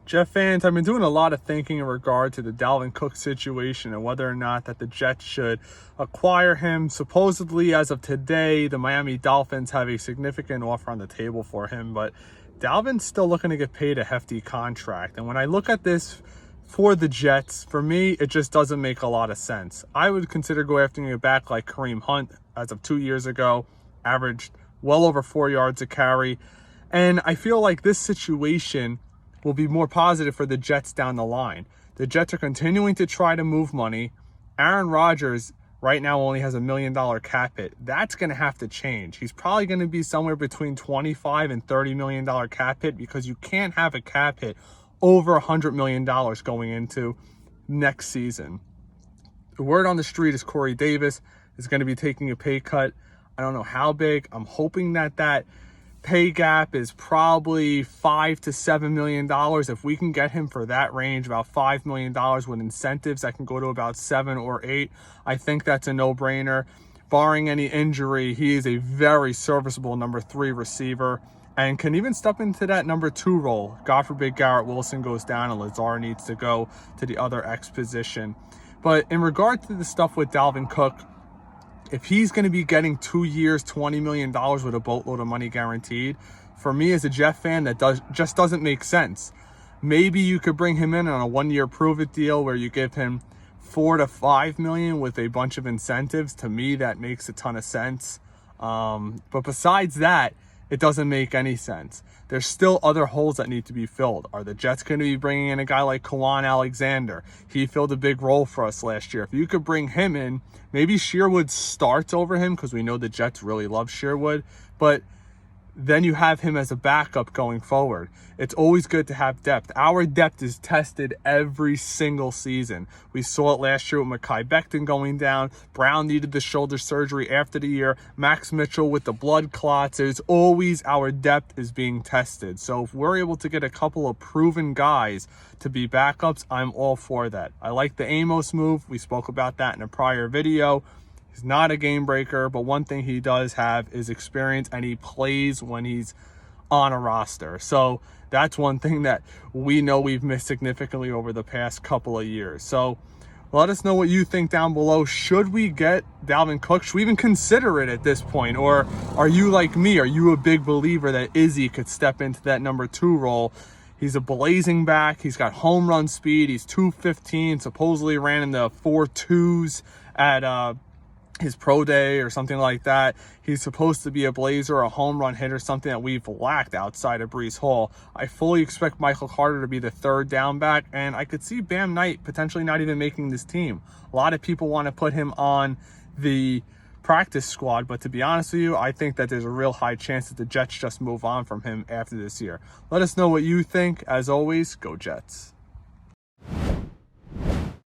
Jet fans, I've been doing a lot of thinking in regard to the Dalvin Cook situation and whether or not that the Jets should acquire him. Supposedly, as of today, the Miami Dolphins have a significant offer on the table for him, but Dalvin's still looking to get paid a hefty contract. And when I look at this for the Jets, for me, it just doesn't make a lot of sense. I would consider going after a back like Kareem Hunt as of 2 years ago, averaged well over 4 yards a carry. And I feel like this situation will be more positive for the Jets down the line. The Jets are continuing to try to move money. Aaron Rodgers right now only has $1 million cap hit. That's going to have to change. He's probably going to be somewhere between $25 and $30 million cap hit, because you can't have a cap hit over $100 million going into next season. The word on the street is Corey Davis is going to be taking a pay cut. I don't know how big. I'm hoping that pay gap is probably $5 to $7 million. If we can get him for that range, about $5 million with incentives that can go to about 7 or 8, I think that's a no-brainer. Barring any injury, he is a very serviceable number 3 receiver and can even step into that number 2 role. God forbid Garrett Wilson goes down and Lazard needs to go to the other X position. But in regard to the stuff with Dalvin Cook, if he's going to be getting 2 years, $20 million with a boatload of money guaranteed, for me as a Jet fan, that just doesn't make sense. Maybe you could bring him in on a 1-year prove-it deal where you give him $4 to $5 million with a bunch of incentives. To me, that makes a ton of sense. But besides that, it doesn't make any sense. There's still other holes that need to be filled. Are the Jets going to be bringing in a guy like Kwan Alexander? He filled a big role for us last year. If you could bring him in, maybe Sherwood starts over him, because we know the Jets really love Sherwood, but then you have him as a backup going forward. It's always good to have depth. Our depth is tested every single season. We saw it last year with Mekhi Becton going down. Brown needed the shoulder surgery after the year. Max Mitchell with the blood clots. It's always our depth is being tested. So if we're able to get a couple of proven guys to be backups, I'm all for that. I like the Amos move. We spoke about that in a prior video. He's not a game breaker, but one thing he does have is experience, and he plays when he's on a roster. So that's one thing that we know we've missed significantly over the past couple of years. So let us know what you think down below. Should we get Dalvin Cook? Should we even consider it at this point? Or are you like me? Are you a big believer that Izzy could step into that number 2 role? He's a blazing back. He's got home run speed. He's 215, supposedly ran in the 4.2s at his pro day or something like that. He's supposed to be a blazer, a home run hitter, something that we've lacked outside of Breece Hall. I fully expect Michael Carter to be the 3rd down back, and I could see Bam Knight potentially not even making this team. A lot of people want to put him on the practice squad, but to be honest with you, I think that there's a real high chance that the Jets just move on from him after this year. Let us know what you think. As always, go Jets.